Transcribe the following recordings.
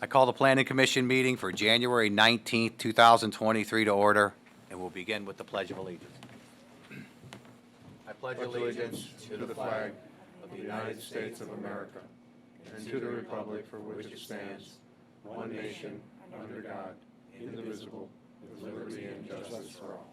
I call the Planning Commission meeting for January 19th, 2023 to order, and we'll begin with the Pledge of Allegiance. I pledge Allegiance to the flag of the United States of America and to the republic for which it stands, one nation, under God, indivisible, with liberty and justice for all.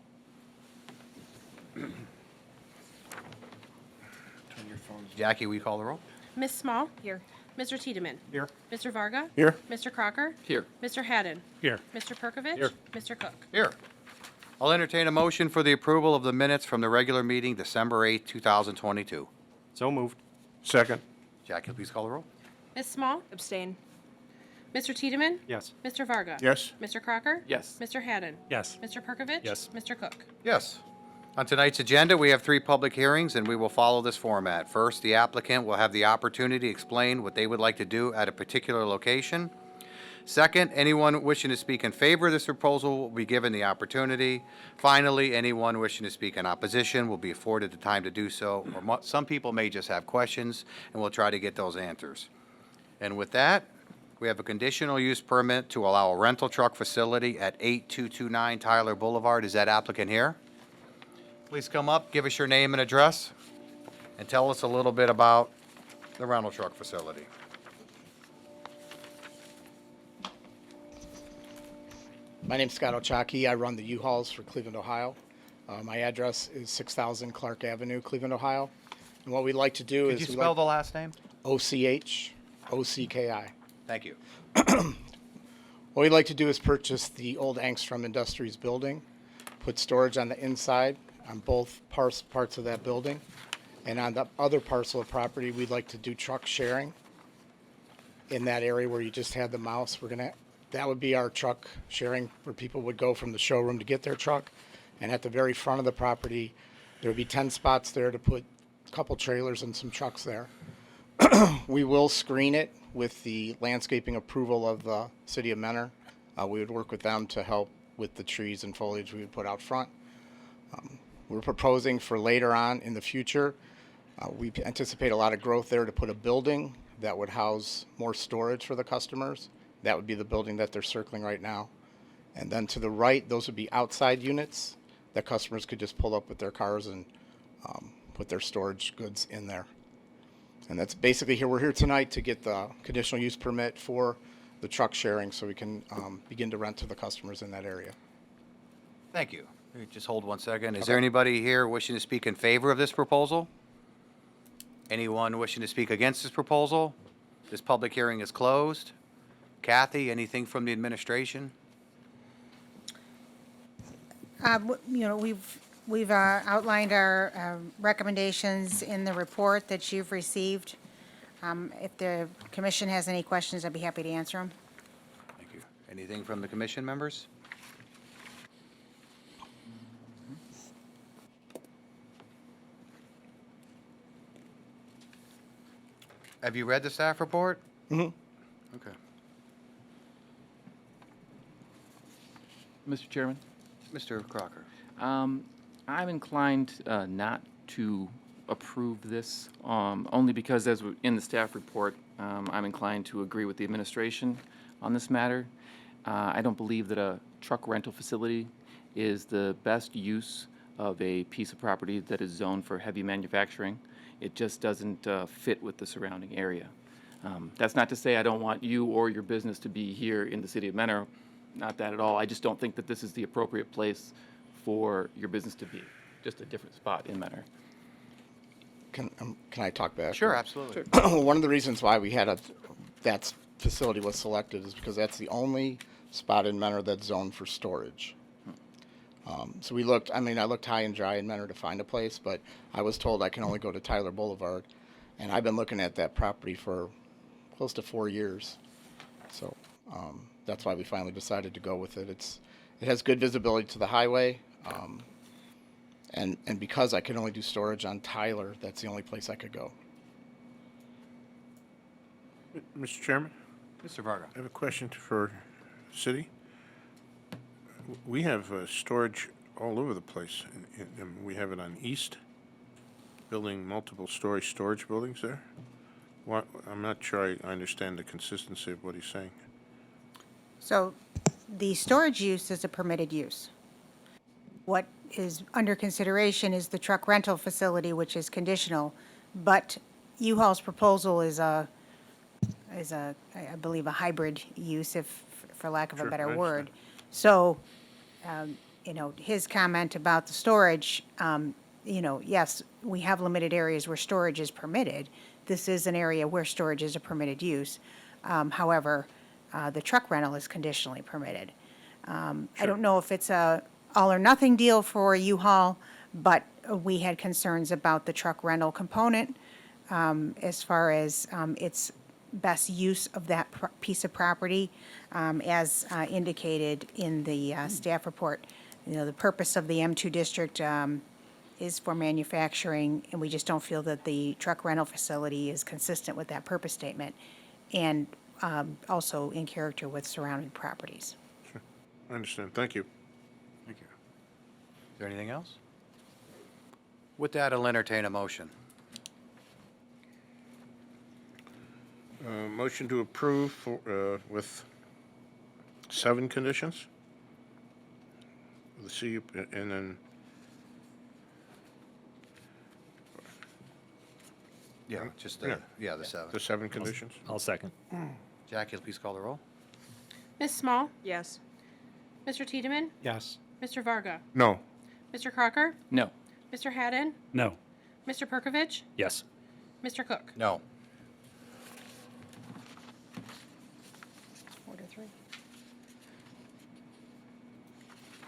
Jackie, will you call the roll? Ms. Small? Here. Mr. Tiedemann? Here. Mr. Varga? Here. Mr. Crocker? Here. Mr. Haddon? Here. Mr. Perkovich? Here. Mr. Cook? Here. I'll entertain a motion for the approval of the minutes from the regular meeting, December 8th, 2022. So moved. Second. Jackie, please call the roll. Ms. Small? Abstain. Mr. Tiedemann? Yes. Mr. Varga? Yes. Mr. Crocker? Yes. Mr. Haddon? Yes. Mr. Perkovich? Yes. Mr. Cook? Yes. On tonight's agenda, we have 3 public hearings, and we will follow this format. First, the applicant will have the opportunity to explain what they would like to do at a particular location. Second, anyone wishing to speak in favor of this proposal will be given the opportunity. Finally, anyone wishing to speak in opposition will be afforded the time to do so, or some people may just have questions, and we'll try to get those answers. And with that, we have a conditional use permit to allow a rental truck facility at 8229 Tyler Boulevard. Is that applicant here? Please come up, give us your name and address, and tell us a little bit about the rental truck facility. My name's Scott Ochaki. I run the U-Hauls for Cleveland, Ohio. My address is 6000 Clark Avenue, Cleveland, Ohio. And what we'd like to do Could you spell the last name? OCHOCKI. Thank you. What we'd like to do is purchase the old Angstrom Industries building, put storage on the inside on both parts of that building. And on the other parcel of property, we'd like to do truck sharing in that area where you just had the mouse. That would be our truck sharing where people would go from the showroom to get their truck. And at the very front of the property, there would be 10 spots there to put a couple trailers and some trucks there. We will screen it with the landscaping approval of the city of Mentor. We would work with them to help with the trees and foliage we would put out front. We're proposing for later on in the future, we anticipate a lot of growth there to put a building that would house more storage for the customers. That would be the building that they're circling right now. And then to the right, those would be outside units that customers could just pull up with their cars and put their storage goods in there. And that's basically we're here tonight to get the conditional use permit for the truck sharing so we can begin to rent to the customers in that area. Thank you. Just hold one second. Is there anybody here wishing to speak in favor of this proposal? Anyone wishing to speak against this proposal? This public hearing is closed. Kathy, anything from the administration? We've outlined our recommendations in the report that you've received. If the commission has any questions, I'd be happy to answer them. Thank you. Anything from the commission members? Have you read the staff report? Mm-hmm. Okay. Mr. Chairman, Mr. Crocker. I'm inclined not to approve this, only because as in the staff report, I'm inclined to agree with the administration on this matter. I don't believe that a truck rental facility is the best use of a piece of property that is zoned for heavy manufacturing. It just doesn't fit with the surrounding area. That's not to say I don't want you or your business to be here in the city of Mentor. Not that at all. I just don't think that this is the appropriate place for your business to be. Just a different spot in Mentor. Can I talk back? Sure, absolutely. One of the reasons why we had that facility was selected is because that's the only spot in Mentor that's zoned for storage. So we looked, I looked high and dry in Mentor to find a place, but I was told I can only go to Tyler Boulevard. And I've been looking at that property for close to 4 years. So that's why we finally decided to go with it. It has good visibility to the highway. And because I can only do storage on Tyler, that's the only place I could go. Mr. Chairman, Mr. Varga. I have a question for city. We have storage all over the place. We have it on East, building multiple story storage buildings there. What, I'm not sure I understand the consistency of what he's saying. So the storage use is a permitted use. What is under consideration is the truck rental facility, which is conditional, but U-Haul's proposal is I believe, a hybrid use, if, for lack of a Sure, better I word. So, his comment about the storage, yes, we have limited areas where storage is permitted. This is an area where storage is a permitted use. However, the truck rental is conditionally permitted. I don't know if it's a all-or-nothing deal for U-Haul, but we had concerns about the truck rental component as far as its best use of that piece of property, as indicated in the staff report. The purpose of the M2 district is for manufacturing, and we just don't feel that the truck rental facility is consistent with that purpose statement, and also in character with surrounding properties. I understand. Thank you. Thank you. Is there anything else? With that, I'll entertain a motion. Motion to approve with 7 conditions? The CUP, and then, Yeah, just, Yeah. the 7. the 7 conditions? I'll second. Jackie, please call the roll. Ms. Small? Yes. Mr. Tiedemann? Yes. Mr. Varga? No. Mr. Crocker? No. Mr. Haddon? No. Mr. Perkovich? Yes. Mr. Cook? No. 4-3.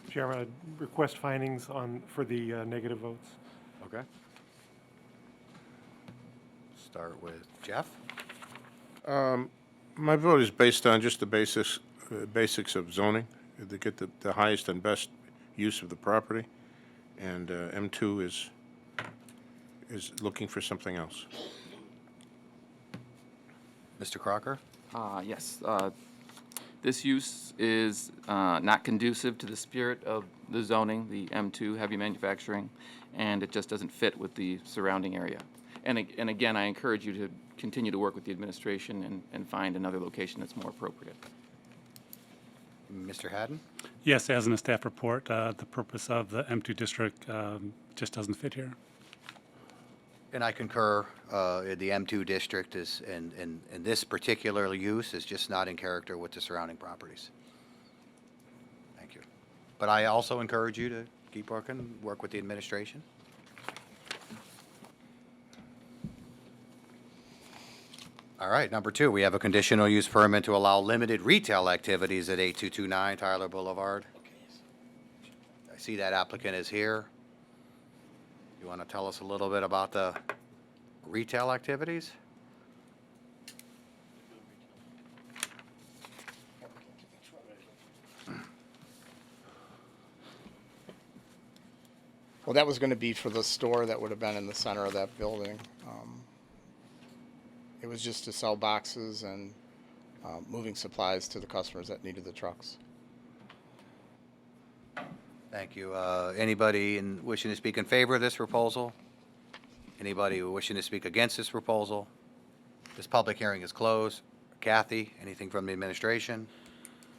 Chairman, I'd request findings for the negative votes. Okay. Start with Jeff. My vote is based on just the basics of zoning, to get the highest and best use of the property, and M2 is looking for something else. Mr. Crocker? Yes. This use is not conducive to the spirit of the zoning, the M2 heavy manufacturing, and it just doesn't fit with the surrounding area. And again, I encourage you to continue to work with the administration and find another location that's more appropriate. Mr. Haddon? Yes, as in the staff report, the purpose of the M2 district just doesn't fit here. And I concur, the M2 district is, and this particular use is just not in character with the surrounding properties. Thank you. But I also encourage you to keep working, work with the administration. All right, number 2, we have a conditional use permit to allow limited retail activities at 8229 Tyler Boulevard. I see that applicant is here. You want to tell us a little bit about the retail activities? Well, that was going to be for the store that would have been in the center of that building. It was just to sell boxes and moving supplies to the customers that needed the trucks. Thank you. Anybody wishing to speak in favor of this proposal? Anybody wishing to speak against this proposal? This public hearing is closed. Kathy, anything from the administration?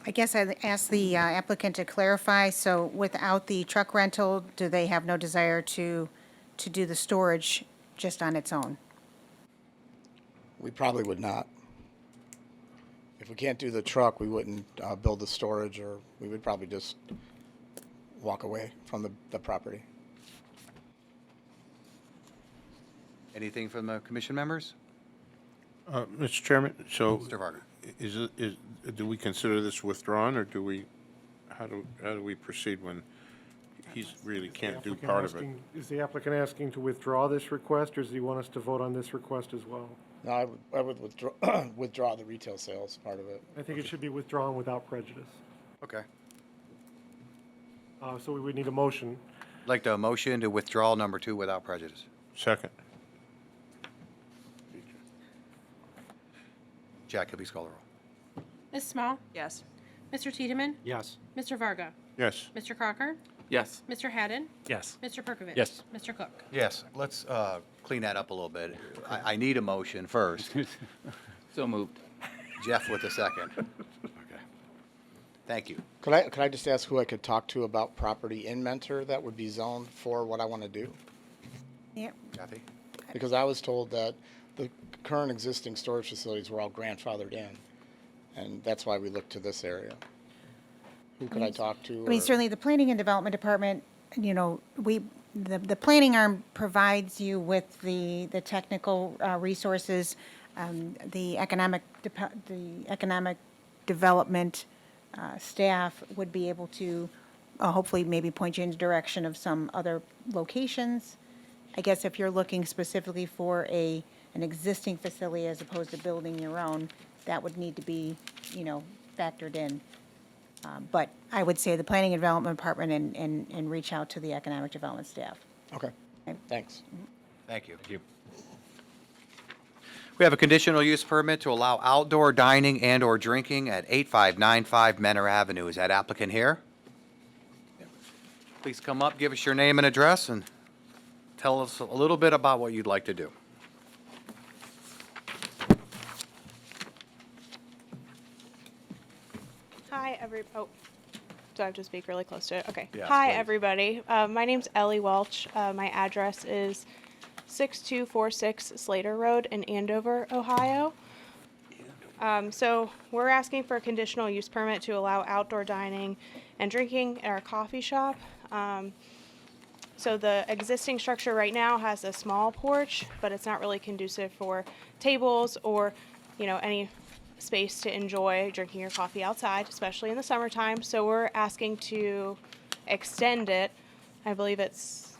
I guess I'd ask the applicant to clarify, so without the truck rental, do they have no desire to do the storage just on its own? We probably would not. If we can't do the truck, we wouldn't build the storage, or we would probably just walk away from the property. Anything from the commission members? Mr. Chairman, so Mr. Varga? do we consider this withdrawn, or how do we proceed when he really can't do part of it? Is the applicant asking to withdraw this request, or does he want us to vote on this request as well? No, I would withdraw, withdraw the retail sales part of it. I think it should be withdrawn without prejudice. Okay. So we would need a motion. I'd like to motion to withdraw number 2 without prejudice. Second. Jackie, please call the roll. Ms. Small? Yes. Mr. Tiedemann? Yes. Mr. Varga? Yes. Mr. Crocker? Yes. Mr. Haddon? Yes. Mr. Perkovich? Yes. Mr. Cook? Yes, let's clean that up a little bit. I need a motion first. So moved. Jeff with a second. Okay. Thank you. Could I just ask who I could talk to about property in Mentor that would be zoned for what I want to do? Yeah, Kathy? Because I was told that the current existing storage facilities were all grandfathered in, and that's why we looked to this area. Who could I talk to? I mean, or- certainly the Planning and Development Department, you know, the planning arm provides you with the technical resources, the economic development staff would be able to hopefully maybe point you in the direction of some other locations. I guess if you're looking specifically for an existing facility as opposed to building your own, that would need to be, you know, factored in. But I would say the Planning and Development Department and reach out to the Economic Development staff. Okay, thanks. Thank you. We have a conditional use permit to allow outdoor dining and/or drinking at 8595 Menor Avenue. Is that applicant here? Please come up, give us your name and address, and tell us a little bit about what you'd like to do. Hi, do I have to speak really close to it? Okay. Yes, Hi, please. everybody. My name's Ellie Welch. My address is 6246 Slater Road in Andover, Ohio. So we're asking for a conditional use permit to allow outdoor dining and drinking at our coffee shop. So the existing structure right now has a small porch, but it's not really conducive for tables or, you know, any space to enjoy drinking your coffee outside, especially in the summertime. So we're asking to extend it. I believe it's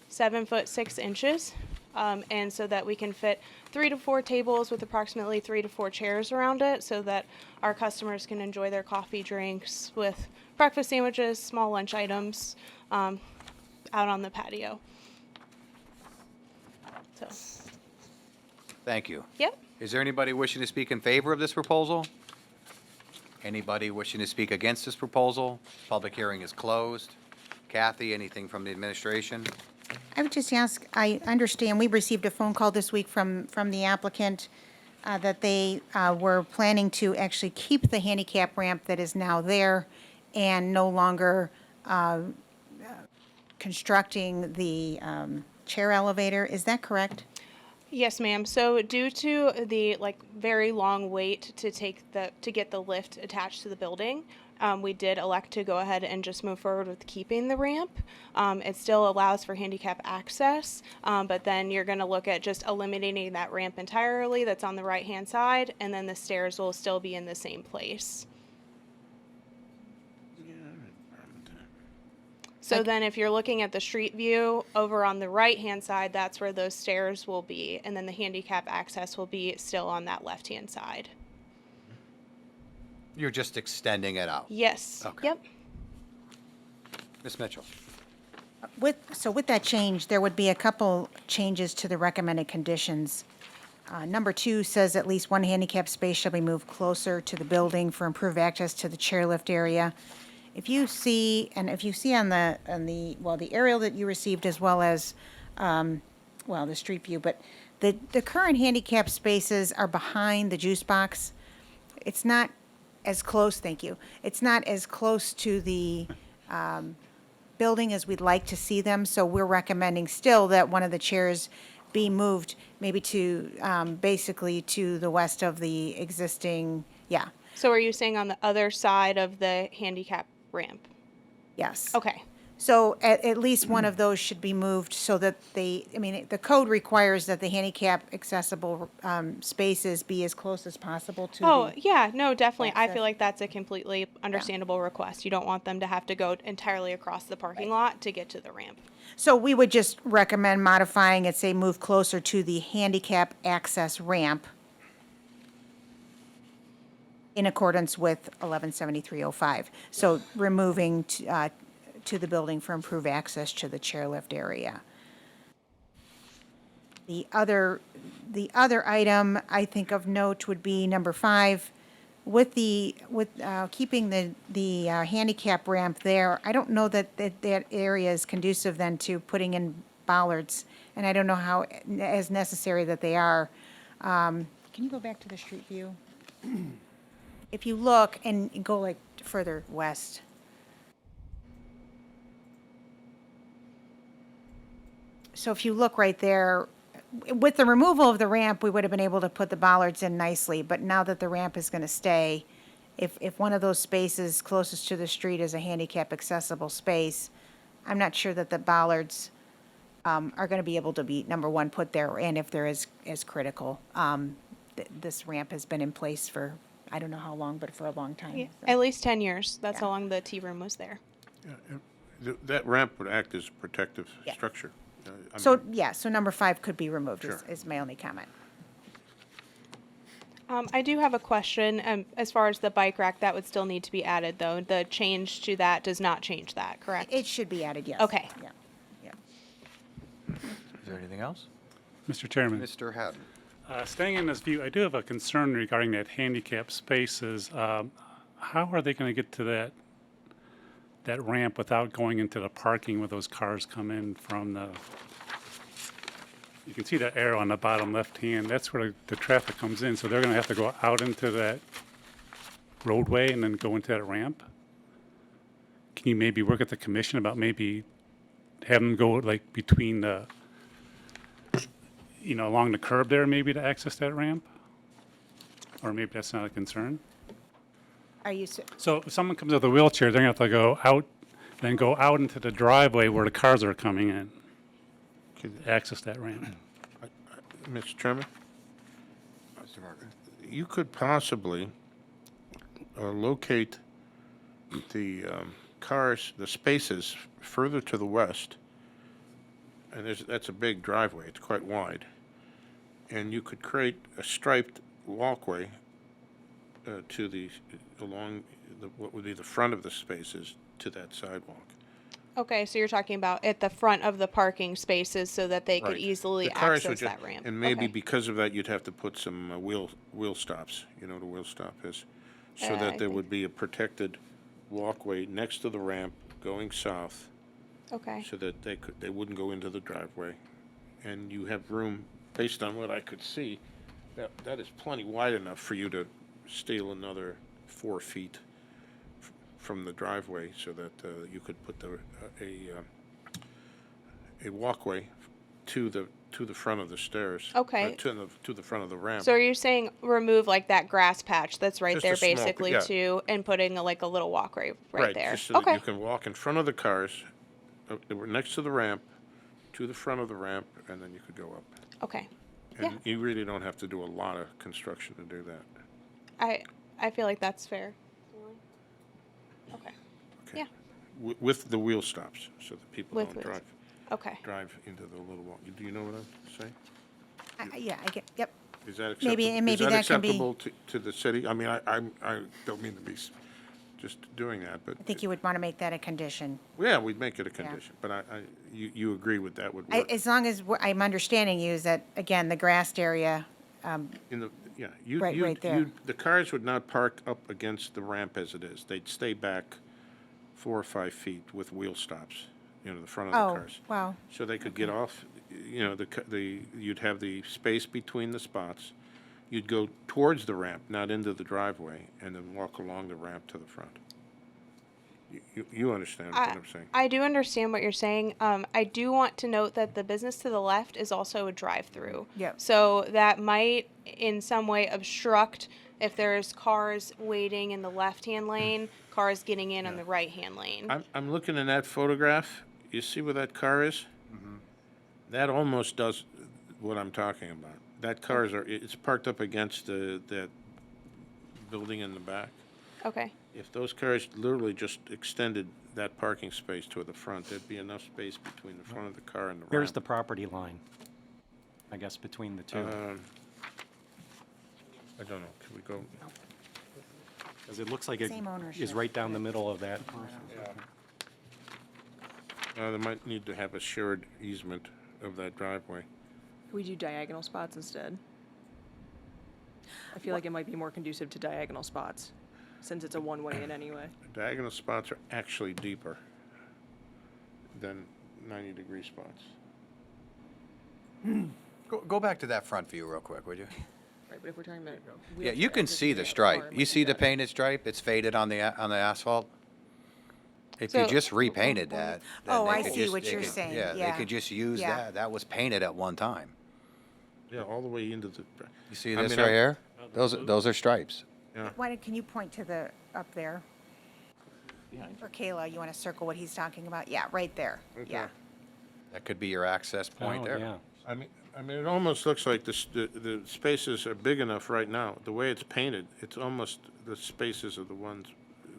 7 foot 6 inches, and so that we can fit 3 to 4 tables with approximately 3 to 4 chairs around it, so that our customers can enjoy their coffee drinks with breakfast sandwiches, small lunch items, out on the patio. So, Thank you. yep. Is there anybody wishing to speak in favor of this proposal? Anybody wishing to speak against this proposal? Public hearing is closed. Kathy, anything from the administration? I would just ask, I understand, we received a phone call this week from the applicant that they were planning to actually keep the handicap ramp that is now there and no longer constructing the chair elevator. Is that correct? Yes, ma'am. So due to the very long wait to get the lift attached to the building, we did elect to go ahead and just move forward with keeping the ramp. It still allows for handicap access, but then you're going to look at just eliminating that ramp entirely that's on the right-hand side, and then the stairs will still be in the same place. So then if you're looking at the street view over on the right-hand side, that's where those stairs will be, and then the handicap access will be still on that left-hand side. You're just extending it out. Yes. Okay. Yep. Ms. Mitchell? With that change, there would be a couple changes to the recommended conditions. Number 2 says at least one handicap space shall be moved closer to the building for improved access to the chairlift area. If you see on the aerial that you received as well as, the street view, but the current handicap spaces are behind the juice box. It's not as close, thank you. It's not as close to the building as we'd like to see them, so we're recommending still that one of the chairs be moved maybe to, basically to the west of the existing, So are you saying on the other side of the handicap ramp? yes. Okay. So at least one of those should be moved so that the code requires that the handicap accessible spaces be as close as possible to Oh, the. yeah, no, definitely. I access. feel like that's a completely understandable request. You don't want them to have to go entirely across the parking lot to get to the ramp. So we would just recommend modifying it, say, move closer to the handicap access ramp in accordance with 117305. So removing to the building for improved access to the chairlift area. The other item I think of note would be number 5, with keeping the handicap ramp there, I don't know that area is conducive then to putting in bollards, and I don't know how as necessary that they are. Can you go back to the street view? If you look and go like further west. So if you look right there, with the removal of the ramp, we would have been able to put the bollards in nicely, but now that the ramp is going to stay, if one of those spaces closest to the street is a handicap accessible space, I'm not sure that the bollards are going to be able to be, number one, put there, and if they're as critical. This ramp has been in place for, I don't know how long, but for a long time. Yeah, so. at least 10 years. That's Yeah. how long the tea room was there. That ramp would act as a protective Yeah. structure. I So, mean, yeah, so number 5 could be removed, Sure. is my only comment. I do have a question. As far as the bike rack, that would still need to be added, though. The change to that does not change that, correct? It should be added, yes. Okay. Yeah, yeah. Is there anything else? Mr. Chairman, Mr. Haddon? staying in this view, I do have a concern regarding that handicap spaces. How are they going to get to that ramp without going into the parking where those cars come in from the, you can see that arrow on the bottom left hand, that's where the traffic comes in, so they're going to have to go out into that roadway and then go into that ramp? Can you maybe work at the commission about maybe having them go like between the, along the curb there maybe to access that ramp? Or maybe that's not a concern? Are you, So if someone comes with a wheelchair, they're going to have to go out, then go out into the driveway where the cars are coming in, to access that ramp. Mr. Chairman, Mr. Parker? you could possibly locate the cars, the spaces further to the west, and that's a big driveway, it's quite wide, and you could create a striped walkway along what would be the front of the spaces to that sidewalk. Okay, so you're talking about at the front of the parking spaces so that they could Right. easily The cars would access that ramp. And maybe Okay. because of that, you'd have to put some wheel stops, you know what a wheel stop is, so I that there think- would be a protected walkway next to the ramp going south, Okay. so that they wouldn't go into the driveway. And you have room, based on what I could see, that is plenty wide enough for you to steal another 4 feet from the driveway, so that you could put a walkway to the front of the stairs. Okay. To the front of the ramp. So are you saying remove like that grass patch that's right Just there a small- basically yeah. too, and putting like a little walkway right there? Just so that Okay. you can walk in front of the cars, next to the ramp, to the front of the ramp, and then you could go up. Okay. And Yeah. you really don't have to do a lot of construction to do that. I feel like that's fair. Okay. Okay. Yeah. With the wheel stops, so that people With don't wheels. Okay. drive into the little walk. Do you know what I'm saying? yeah, I get, yep. Is that acceptable? Maybe- and maybe Is that can be- acceptable to the city? I mean, I don't mean to be just doing that, but, I think you would want to make that a condition. yeah, we'd make it a condition, but you agree with that would work? As long as I'm understanding you is that, again, the grassed area, In the, yeah, Right there. the cars would not park up against the ramp as it is. They'd stay back 4 or 5 feet with wheel stops, the front of the oh, cars. wow, So they could get off, you'd have the space between the spots. You'd go towards the ramp, not into the driveway, and then walk along the ramp to the front. You understand what I'm saying? I do understand what you're saying. I do want to note that the business to the left is also a drive-through. Yep. So that might, in some way, obstruct if there's cars waiting in the left-hand lane, cars getting in on the right-hand lane. I'm looking in that photograph. You see where that car is? That almost does what I'm talking about. That it's parked up against that building in the back. Okay. If those cars literally just extended that parking space to the front, there'd be enough space between the front of the car and the ramp. Here's the property line, I guess, between the two. I don't know, can we go? Because it looks like it Same ownership. is right down the middle of that. They might need to have a shared easement of that driveway. We do diagonal spots instead. I feel like it might be more conducive to diagonal spots, since it's a one-way in anyway. Diagonal spots are actually deeper than 90-degree spots. Go back to that front view real quick, would you? Right, but if we're talking about. Yeah, you wheelchair can see the accessibility at stripe. car, it You might see be the better. painted stripe? It's faded on the asphalt? If you So- just repainted that, then Oh, they I could see just- what they you're could- saying, Yeah, they yeah. could just use Yeah. that. That was painted at one time. Yeah, all the way into the. You see I this mean, right I- here? Those are stripes. Why, can you point to the, up there? Or Kayla, you want to circle what he's talking about? Yeah, right there, yeah. That could be your access point Oh, there. yeah. I mean, it almost looks like the spaces are big enough right now. The way it's painted, it's almost the spaces are the ones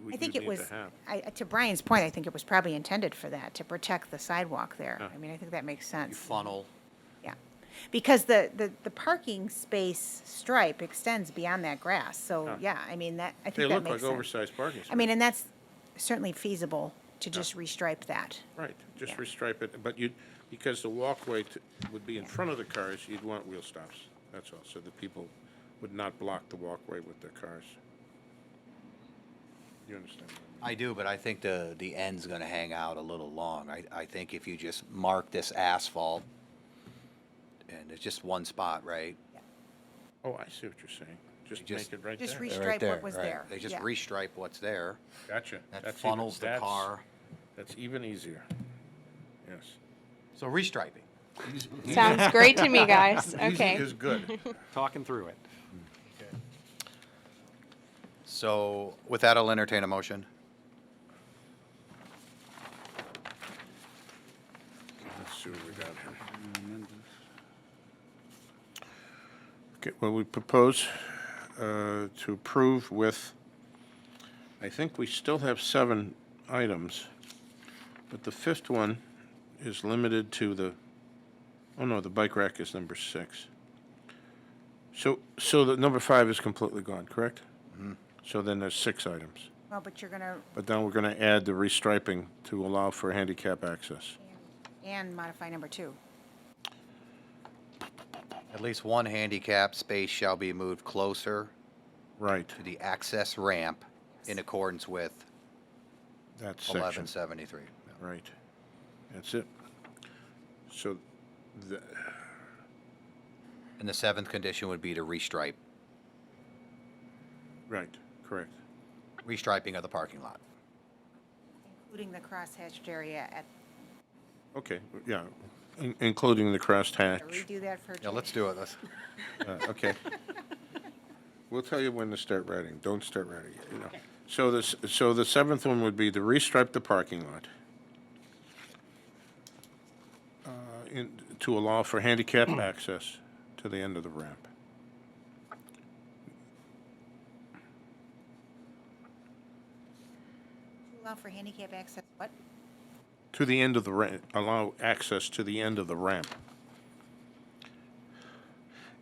we I think need it was, to have. to Brian's point, I think it was probably intended for that, to protect the sidewalk there. Yeah. I mean, I think that makes You sense. funnel. Yeah, because the parking space stripe extends beyond that grass, so, yeah, I mean, that, I They think that look makes like sense. oversized parking spaces. I mean, and that's certainly feasible to just restripe that. Right, just Yeah. restripe it, but because the walkway would be in front of the cars, you'd want wheel stops, that's all, so that people would not block the walkway with their cars. You understand? what I do, but I think the end's gonna hang out a little long. I think if you just mark this asphalt, and it's just one spot, right? I mean? Oh, I see what you're saying, just just- make it right Just there. re- They're Restripe right there, what was right. there, They just yeah. restripe what's there. Gotcha. That That's funnels the that's- car. That's even easier, yes. So restriping. Sounds great to me, guys. Easy Okay. is good. Talking through it. So with that, I'll entertain a motion. Let's see what we got here. Okay, well, we propose to approve with, I think we still have 7 items, but the 5th one is limited to the, oh no, the bike rack is number 6. So the number 5 is completely gone, correct? So then there's 6 items. Well, but you're gonna, But then we're going to add the restriping to allow for handicap access. and modify number 2. At least one handicap space shall be moved closer Right, to the access ramp in accordance with that section. 1173. Right. That's it. So, the, And the 7th condition would be to restripe, right, correct. restriping of the parking lot. Including the crosshatched area at, Okay, yeah, including the crossed hatch. redo that for. Yeah, let's do it. Let's, Okay. We'll tell you when to start writing. Don't start writing it, you know. So the 7th one would be to restripe the parking lot. To allow for handicap access to the end of the ramp. Allow for handicap access, what? To the end of the ramp, allow access to the end of the ramp.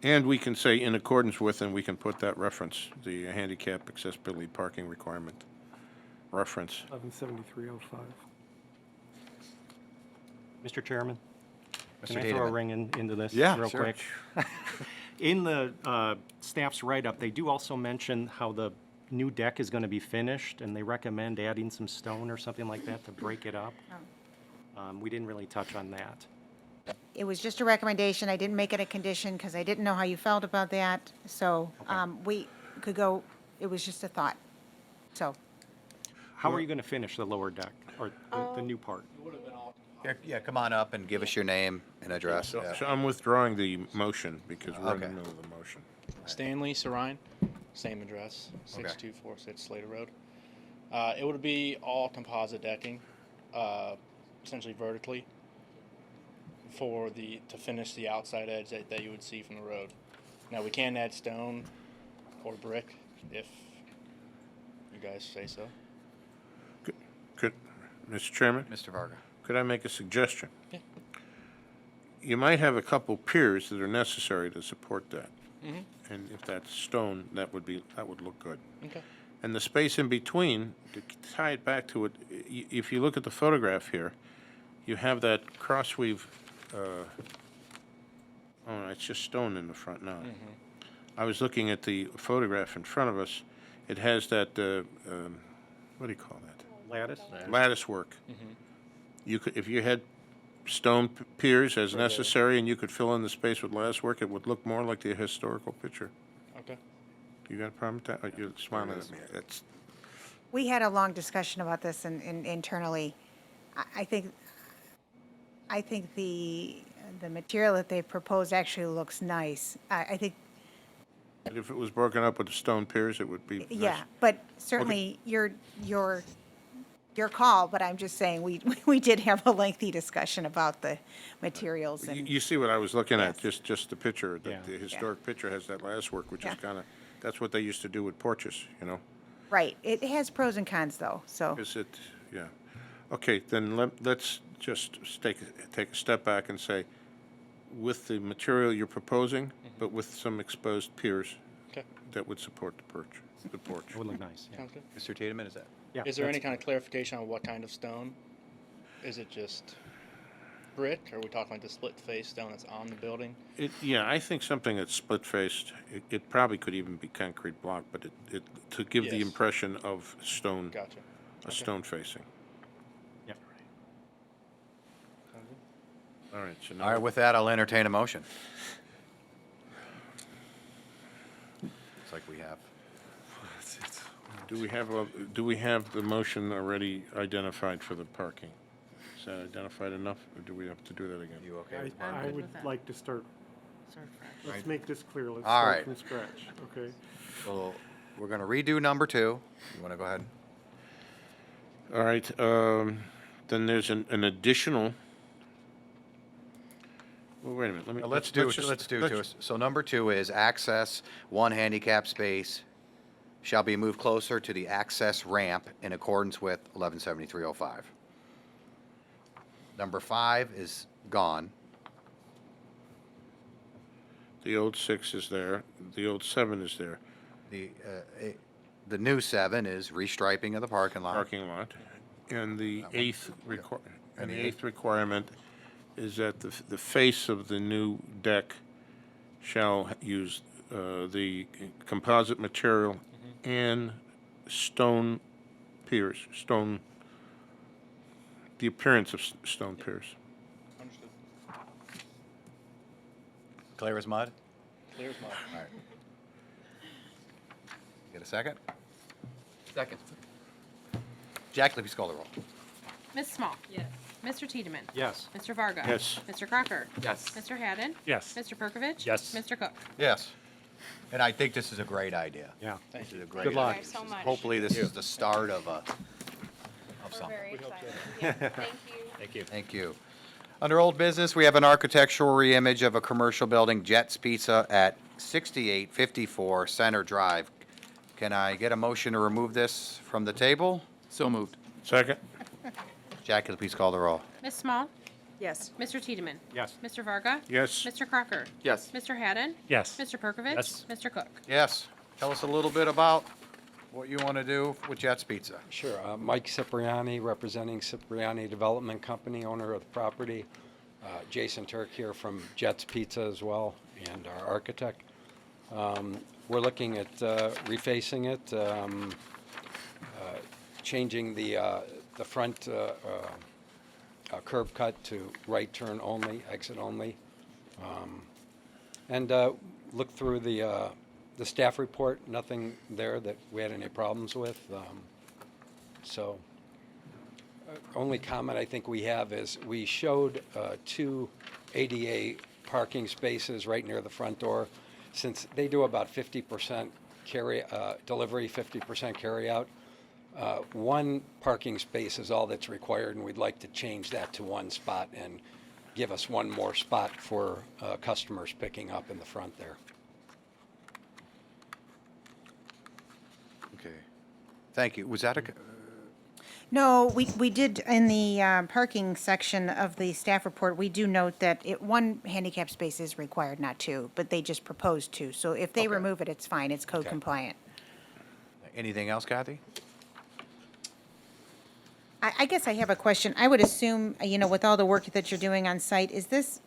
And we can say in accordance with, and we can put that reference, the handicap accessibility parking requirement reference. 117305. Mr. Chairman? Can Mr. I throw a Tiedemann. ring into this Yeah, real sure. quick? In the staff's write-up, they do also mention how the new deck is going to be finished, and they recommend adding some stone or something like that to break it up. We didn't really touch on that. It was just a recommendation. I didn't make it a condition because I didn't know how you felt about that. So, we could go, it was just a thought. So, How are you going to finish the lower deck, or the new part? yeah, come on up and give us your name and address. So Yeah. so I'm withdrawing the motion because we're in the Okay. middle of the motion. Stanley Sarine, same address, 6246 Slater Road. It would be all composite decking, essentially vertically, to finish the outside edge that you would see from the road. Now we can add stone or brick if you guys say so. Could, Mr. Chairman, Mr. Varga. could I make a suggestion? Yeah. You might have a couple piers that are necessary to support that. Mm-hmm. And if that's stone, that would look good. Okay. And the space in between, to tie it back to it, if you look at the photograph here, you have that crossweave, oh, it's just stone in the front now. I was looking at the photograph in front of us. It has that, what do you call that? Lattice? Lattice work. You could, if you had stone piers as necessary and you could fill in the space with lattice work, it would look more like the historical picture. Okay. You got a problem with that? Oh, you're smiling at me. That's, We had a long discussion about this internally. I think the material that they proposed actually looks nice. I think, if it was broken up with the stone piers, it would be nice. yeah, but certainly your call, but I'm just saying, we did have a lengthy discussion about the materials You, and, you see what I was looking at, Yes. just the picture, Yeah. the historic picture has that lattice work, which is Yeah. kind of, that's what they used to do with porches, you know? right. It has pros and cons, though, so. Is it, yeah. Okay, then let's just take a step back and say, with the material you're proposing, but with some exposed piers Okay. that would support the porch. It would look nice, yeah. Sounds good. Mr. Tiedemann, is that? Yeah, Is there that's- any kind of clarification on what kind of stone? Is it just brick? Or are we talking like the split face stone that's on the building? Yeah, I think something that's split-faced, it probably could even be concrete block, but to give the Yes. impression of stone, Gotcha. a stone facing. Yeah. Sounds good. All right, so All right, now, with that, I'll entertain a motion. Looks like we have. do we have the motion already identified for the parking? Is that identified enough, or do we have to do that again? You okay? I would like to start, let's make this clear. Let's All start right. from scratch, okay? So we're going to redo number 2. You want to go ahead? All right, then there's an additional, well, wait a minute, let me. Let's just- do let's- two. So number 2 is access one handicap space shall be moved closer to the access ramp in accordance with 117305. Number 5 is gone. The old 6 is there, the old 7 is there, The new 7 is restriping of the parking lot. parking lot. And the eighth And the eighth requirement is that the face of the new deck shall use the composite material and stone piers, the appearance of stone piers. Understood. Clear as mud? Clear as mud. All right. Get a second? Second. Jackie, please call the roll. Ms. Small? Yes. Mr. Tiedemann? Yes. Mr. Varga? Yes. Mr. Crocker? Yes. Mr. Haddon? Yes. Mr. Perkovich? Yes. Mr. Cook? Yes. And I think this is a great idea. Yeah. This is a great Good luck. idea. Thank you so much. Hopefully, this is the start of We're something. very excited. Yeah, thank you. Thank you. Thank you. Under old business, we have an architectural reimage of a commercial building, Jets Pizza, at 6854 Center Drive. Can I get a motion to remove this from the table? So moved. Second? Jackie, please call the roll. Ms. Small? Yes. Mr. Tiedemann? Yes. Mr. Varga? Yes. Mr. Crocker? Yes. Mr. Haddon? Yes. Mr. Perkovich? Yes. Mr. Cook? Yes. Tell us a little bit about what you want to do with Jets Pizza. Sure. Mike Cipriani, representing Cipriani Development Company, owner of the property. Jason Turk here from Jets Pizza as well, and our architect. We're looking at refacing it, changing the front curb cut to right turn only, exit only. And look through the staff report, nothing there that we had any problems with. So, only comment I think we have is we showed 2 ADA parking spaces right near the front door. Since they do about 50% delivery, 50% carry out, 1 parking space is all that's required, and we'd like to change that to 1 spot and give us 1 more spot for customers picking up in the front there. Okay. Thank you. Was that a, No, we did, in the parking section of the staff report, we do note that 1 handicap space is required, not 2, but they just proposed 2. So if they Okay. remove it, it's fine, it's code Okay. compliant. anything else, Kathy? I guess I have a question. I would assume, with all the work that you're doing on site, is this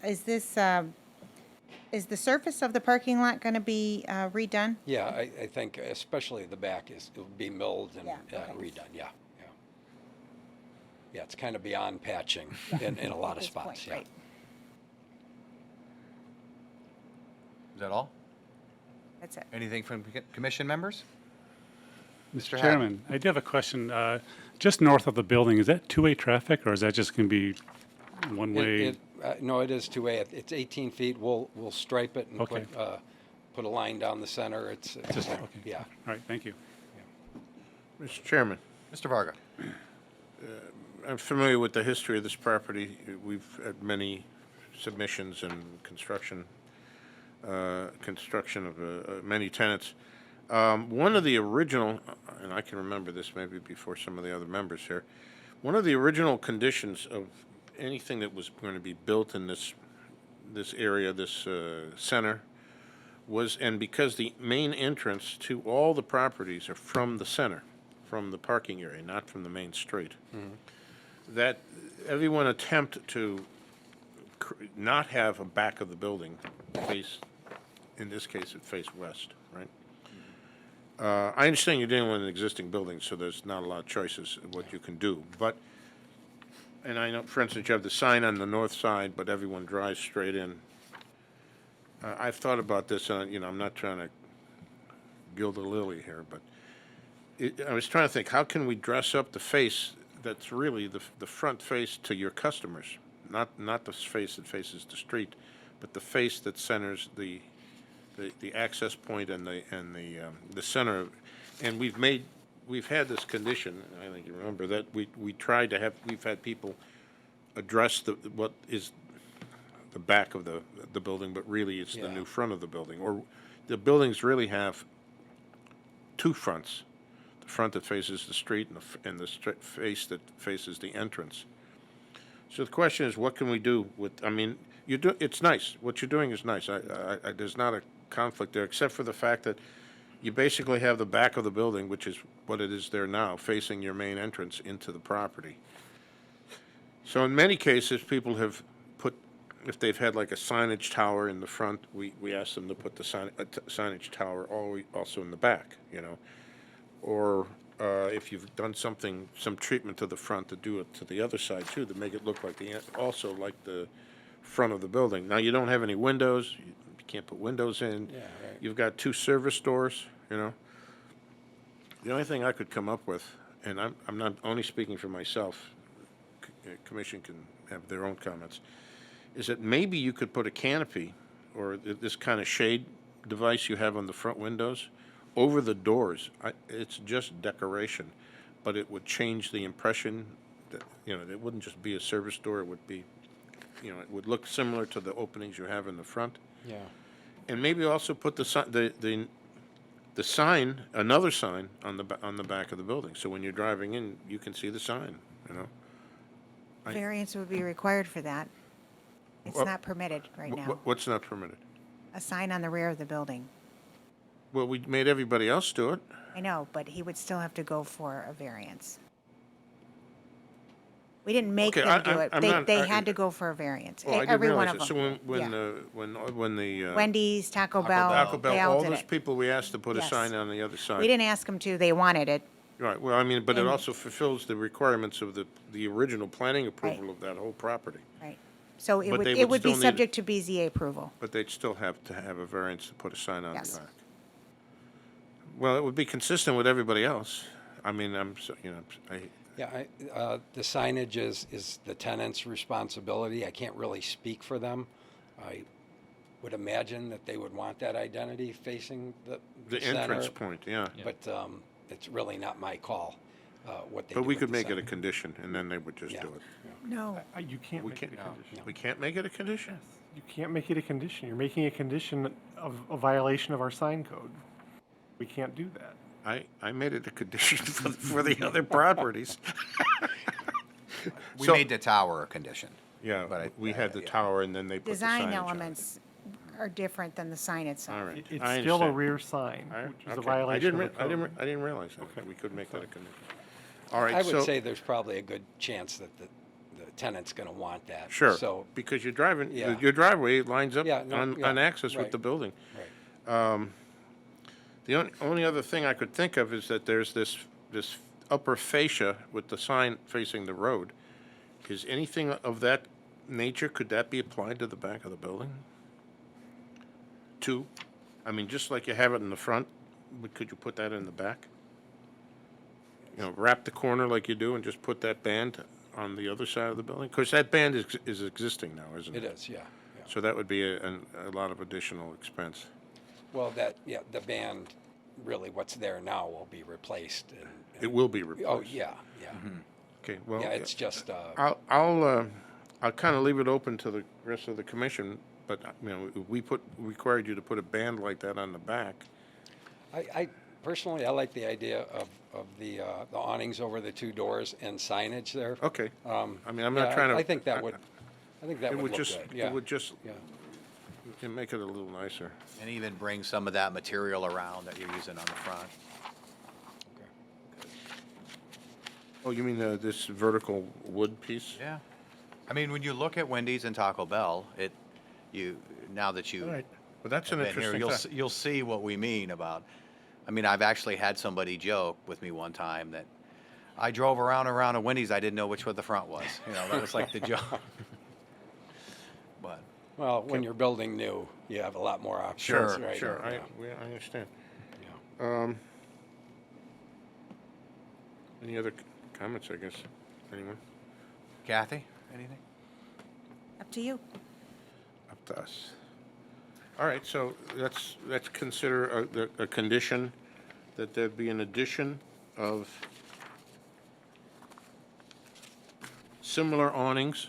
Is the surface of the parking lot going to be redone? Yeah, I think especially the back it'll be milled and Yeah, okay. redone, yeah. Yeah, it's kind of beyond patching in a lot of This point, spots, yeah. right. Is that all? That's it. Anything from commission members? Mr. Haddon? Chairman, I do have a question. Just north of the building, is that two-way traffic, or is that just going to be one-way? No, it is two-way. It's 18 feet. We'll stripe it and Okay. put a line down the center. It's yeah. All right, thank you. Mr. Chairman, Mr. Varga? I'm familiar with the history of this property. We've had many submissions and construction of many tenants. One of the original, and I can remember this maybe before some of the other members here, one of the original conditions of anything that was going to be built in this area, this center, was, and because the main entrance to all the properties are from the center, from the parking area, not from the main street, that everyone attempt to not have a back of the building face, in this case, it faced west, right? I understand you're dealing with an existing building, so there's not a lot of choices of what you can do, but, and I know, for instance, you have the sign on the north side, but everyone drives straight in. I've thought about this, and, I'm not trying to gild a lily here, but I was trying to think, how can we dress up the face that's really the front face to your customers? Not the face that faces the street, but the face that centers the access point and the center. And we've had this condition, I think you remember, that we've had people address what is the back of the building, but really it's the new front of the building. Or the buildings really have two fronts. The front that faces the street and the face that faces the entrance. So the question is, what can we do with, it's nice. What you're doing is nice. There's not a conflict there, except for the fact that you basically have the back of the building, which is what it is there now, facing your main entrance into the property. So in many cases, people have put, if they've had like a signage tower in the front, we ask them to put the signage tower also in the back, Or if you've done some treatment to the front, to do it to the other side too, to make it look like also like the front of the building. Now, you don't have any windows, you can't put windows in. Yeah, right. You've got two service doors, The only thing I could come up with, and I'm not only speaking for myself, commission can have their own comments, is that maybe you could put a canopy or this kind of shade device you have on the front windows over the doors. It's just decoration, but it would change the impression that, it wouldn't just be a service door, it would be, it would look similar to the openings you have in the front. Yeah. And maybe also put the sign, another sign on the back of the building, so when you're driving in, you can see the sign, Variance would be required for that. It's Well, not permitted right now. What's not permitted? A sign on the rear of the building. Well, we made everybody else do it. I know, but he would still have to go for a variance. We didn't make Okay, them do it. I'm not- They had to go for a variance. Well, I didn't Every one realize of it. them. So Yeah. when the Wendy's, Taco Bell, Taco they Bell, all all did those it. people we asked to put a Yes. sign on the other side. We didn't ask them to, they wanted it. Right, well, but it And- also fulfills the requirements of the original planning approval Right. of that whole property. Right. So But they it would would be still need- subject to BZA approval. But they'd still have to have a variance to put a sign on the Yes. back. Well, it would be consistent with everybody else. Yeah, the signage is the tenant's responsibility. I can't really speak for them. I would imagine that they would want that identity facing the The entrance center, point, yeah. but it's really not my call, what they do But we with could the make it a sign. condition, and then they would just Yeah. do it. No. You can't We make it can't, a condition. we can't make it a condition? You can't make it a condition. You're making a condition of a violation of our sign code. We can't do that. I made it a condition for the other properties. We So- made the tower a condition. Yeah, But we had the tower, and then they put the signage Design on it. elements are different than the sign itself. All right. It's I still a understand. rear sign, All right, which is a okay. violation of the I code. didn't realize that. We could make that a condition. All right, I would so, say there's probably a good chance that the tenant's gonna want that. Sure, So, because you're driving, Yeah. your driveway lines up Yeah, no, yeah, on access with right. the building. right. The only other thing I could think of is that there's this upper fascia with the sign facing the road. Is anything of that nature, could that be applied to the back of the building? I mean, just like you have it in the front, but could you put that in the back? You know, wrap the corner like you do and just put that band on the other side of the building? Because that band is existing now, isn't it? It is, yeah. So that would be a lot of additional expense. Well, the band, really what's there now will be replaced. And It will be replaced. Oh, yeah, yeah. Okay, well. Yeah, it's just, I'll kind of leave it open to the rest of the commission, but, you know, we required you to put a band like that on the back. I personally, I like the idea of the awnings over the two doors and signage there. Okay. I mean, I'm Yeah, not trying to. I think that would, it would look just, good, yeah. it would just, Yeah. you can make it a little nicer. And even bring some of that material around that you're using on the front. Oh, you mean this vertical wood piece? Yeah. I mean, when you look at Wendy's and Taco Bell, now that you All right. Well, that's an have been here, interesting thought. you'll see what we mean about, I mean, I've actually had somebody joke with me one time that I drove around a Wendy's, I didn't know which way the front was. You know, that was like the joke. But, Well, when you're building new, you have a lot more options, Sure, right? Sure, Yeah. I understand. Yeah. Any other comments, I guess? Anyone? Kathy, anything? Up to you. Up to us. All right, so let's consider a condition that there'd be an addition of similar awnings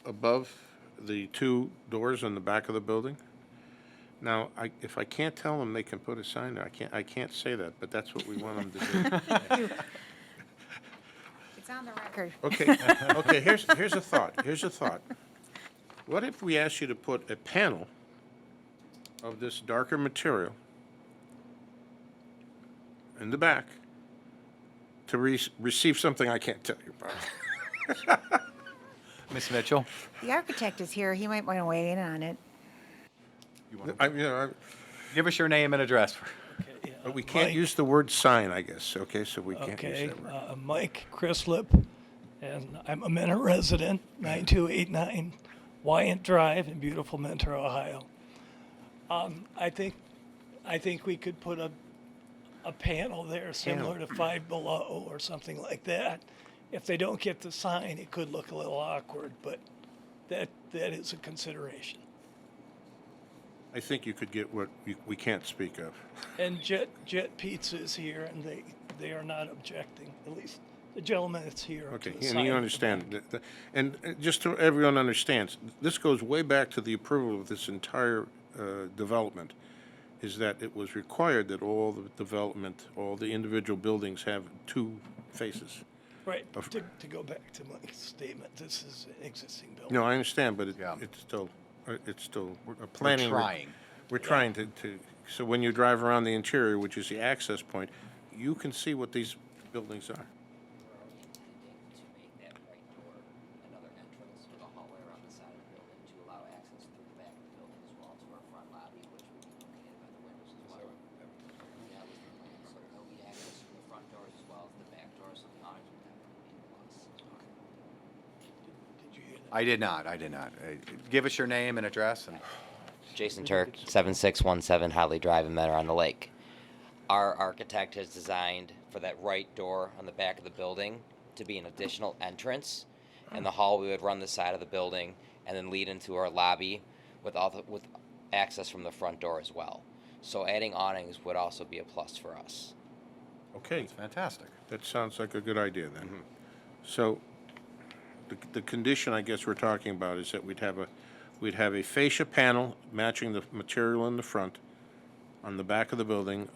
above the two doors on the back of the building. Now, if I can't tell them they can put a sign there, I can't say that, but that's what we want them to do. It's on the record. Okay, here's a thought. What if we asked you to put a panel of this darker material in the back to receive something I can't tell you about? Ms. Mitchell? The architect is here. He might want to weigh in on it. Give us your name and address. But we can't use the word sign, I guess, okay, so we can't use Okay, that word. Mike Chrislip, and I'm a Mentor resident, 9289 Wyant Drive in beautiful Mentor, Ohio. I think we could put a panel there similar to Five Below or something like that. If they don't get the sign, it could look a little awkward, but that is a consideration. I think you could get what we can't speak of. And Jet Pizza is here, and they are not objecting, at least the gentleman that's here. Okay, to the and sign you of the understand, building. and just so everyone understands, this goes way back to the approval of this entire development, is that it was required that all the development, all the individual buildings have two faces. Right, to go back to my statement, this is an existing building. No, I understand, but Yeah. it's still a planning. We're trying. We're trying to, so when you drive around the interior, which is the access point, you can see what these buildings are. to make that right door another entrance with a hallway around the side of the building to allow access through the back of the building as well to our front lobby, which would be located by the windows as well. That was the plan, so there'll be access from the front doors as well as the back doors, so the awnings would have to be plus. Did you hear that? I did not. Give us your name and address and. Jason Turk, 7617 Holly Drive in Mentor on the Lake. Our architect has designed for that right door on the back of the building to be an additional entrance. In the hall, we would run the side of the building and then lead into our lobby with access from the front door as well. So adding awnings would also be a plus for us. Okay, Fantastic. that sounds like a good idea then. So, the condition I guess we're talking about is that we'd have a fascia panel matching the material in the front on the back of the building,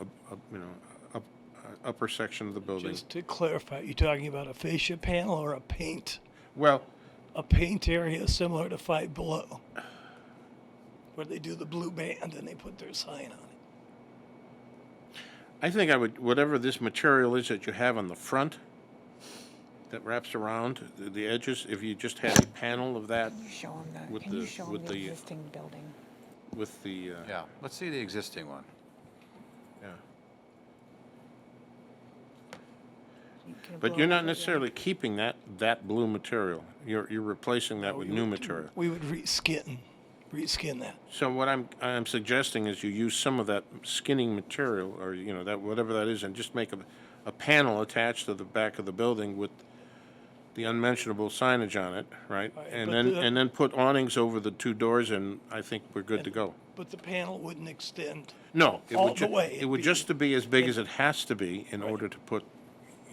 upper section of the building. Just to clarify, you're talking about a fascia panel or a paint? Well, A paint area similar to Five Below, where they do the blue band and they put their sign on it. I think whatever this material is that you have on the front, that wraps around the edges, if you just had a panel of that Can you show him with can you the- show him with the the- existing building? with the, Yeah, let's see the existing one. yeah. Can you But blow you're it not up? necessarily keeping that blue material. You're replacing that with new material. We would reskin that. So what I'm suggesting is you use some of that skinning material, or, you know, that, whatever that is, and just make a panel attached to the back of the building with the unmentionable signage on it, right? Right, And but then put awnings over the two doors, and I think we're good to go. But the panel wouldn't extend. No, it all would the way. it would just to be as big as it has to be in order to put,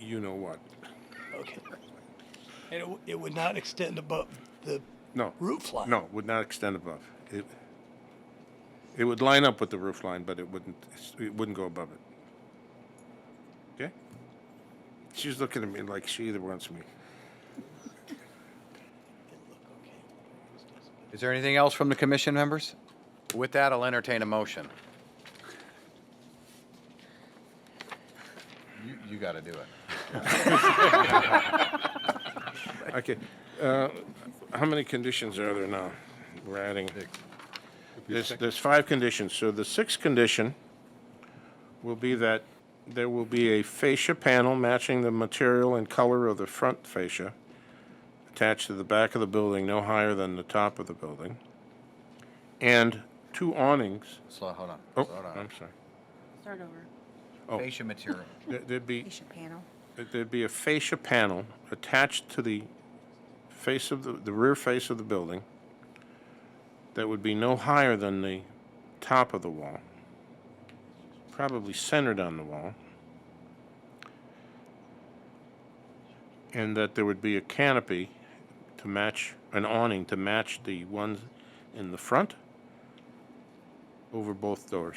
you know what. Okay. And it would not extend above the No. roof line. No, would not extend above. It would line up with the roof line, but it wouldn't go above it. Okay? She's looking at me like she either wants me. Is there anything else from the commission members? With that, I'll entertain a motion. You got to do it. Okay. How many conditions are there now? We're adding. There's 5 conditions. So the 6th condition will be that there will be a fascia panel matching the material and color of the front fascia attached to the back of the building, no higher than the top of the building, and 2 awnings. Hold on. Oh, Slow down. I'm sorry. Start over. Oh. Fascia material. There'd be Fascia panel. There'd be a fascia panel attached to the face of the rear face of the building that would be no higher than the top of the wall, probably centered on the wall, and that there would be a canopy to match, an awning to match the ones in the front over both doors.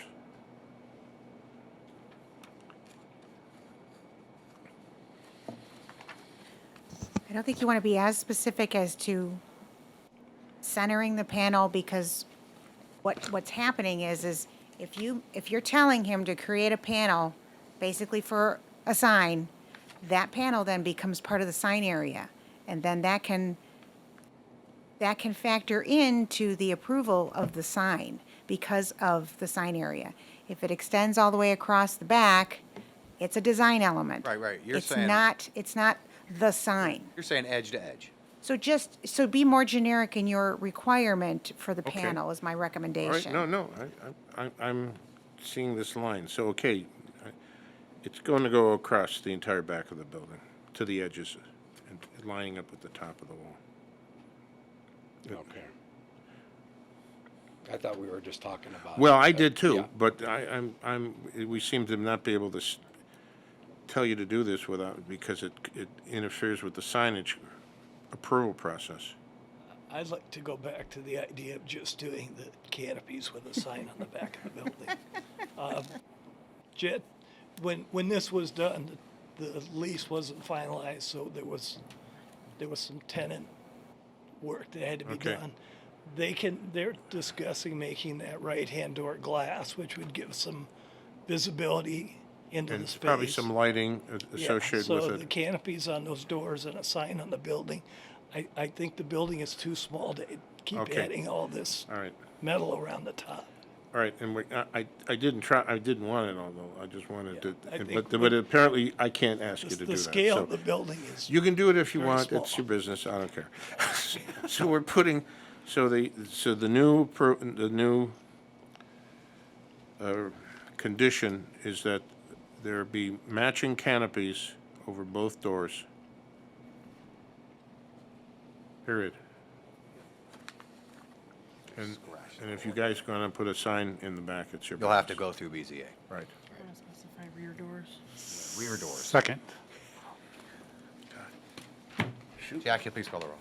I don't think you want to be as specific as to centering the panel, because what's happening is if you're telling him to create a panel basically for a sign, that panel then becomes part of the sign area, and then that can factor into the approval of the sign because of the sign area. If it extends all the way across the back, it's a design element. Right. You're It's saying not the sign. You're saying edge to edge. So be more generic in your requirement for the Okay. panel is my All right, recommendation. no, I'm seeing this line. So, okay, it's going to go across the entire back of the building to the edges and lining up with the top of the wall. Okay. I thought we were just talking about. Well, I it, did too, yeah. but we seem to not be able to tell you to do this without, because it interferes with the signage approval process. I'd like to go back to the idea of just doing the canopies with a sign on the back of the building. Jet, when this was done, the lease wasn't finalized, so there was some tenant work that had to be Okay. done. They're discussing making that right-hand door glass, which would give some visibility into And the space. probably some lighting associated with So it. the canopies on those doors and a sign on the building, I think the building is too small to keep Okay. adding all this All right. metal around the top. All right, and I didn't want it, although I just wanted to, I think but apparently I can't ask you to do that. The scale so- of the building is. You can do it if you very want, it's small. your business, I don't care. So we're putting, the new condition is that there be matching canopies over both doors. Period. And if you guys gonna put a sign in the back, it's your. You'll have to business. go through BZA. Right. Specify rear doors. Rear doors. Second. Jackie, please call the roll.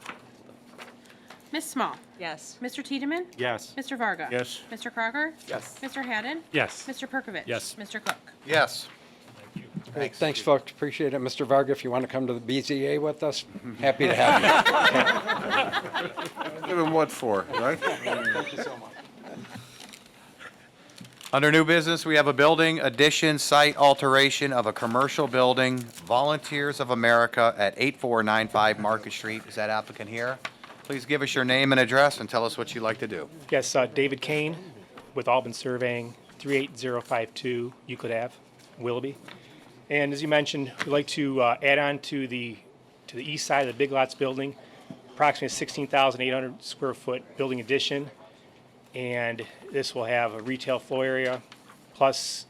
Ms. Small? Yes. Mr. Tiedemann? Yes. Mr. Varga? Yes. Mr. Crocker? Yes. Mr. Haddon? Yes. Mr. Perkovich? Yes. Mr. Cook? Yes. Great, thanks, folks, appreciate it. Mr. Varga, if you want to come to the BZA with us, happy to have you. Give him what for, right? Thank you so much. Under new business, we have a building addition site alteration of a commercial building, Volunteers of America at 8495 Market Street. Is that applicant here? Please give us your name and address and tell us what you'd like to do. Yes, David Kane with Albin Surveying, 38052 Euclid Ave, Willoughby. And as you mentioned, we'd like to add on to the east side of the Big Lots building, approximately 16,800 square foot building addition. And this will have a retail floor area plus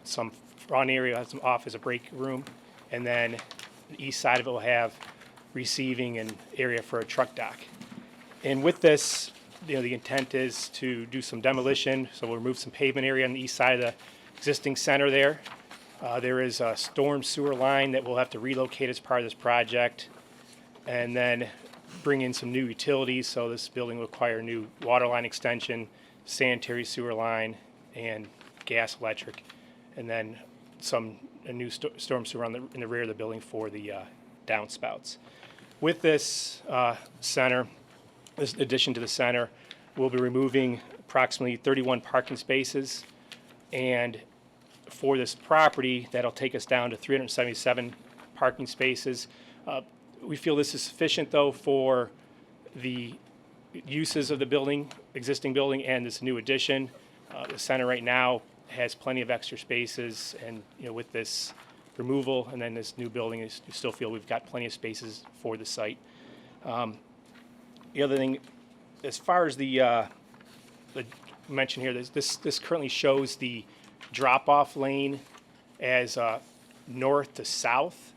some front area, some office, a break room. And then the east side of it will have receiving and area for a truck dock. And with this, the intent is to do some demolition, so we'll remove some pavement area on the east side of the existing center there. There is a storm sewer line that we'll have to relocate as part of this project, and then bring in some new utilities, so this building will require a new water line extension, sanitary sewer line, and gas electric, and then a new storm sewer in the rear of the building for the downspouts. With this center, this addition to the center, we'll be removing approximately 31 parking spaces, and for this property, that'll take us down to 377 parking spaces. We feel this is sufficient, though, for the uses of the building, existing building, and this new addition. The center right now has plenty of extra spaces, and with this removal and then this new building, we still feel we've got plenty of spaces for the site. The other thing, as far as the mention here, this currently shows the drop-off lane as north to south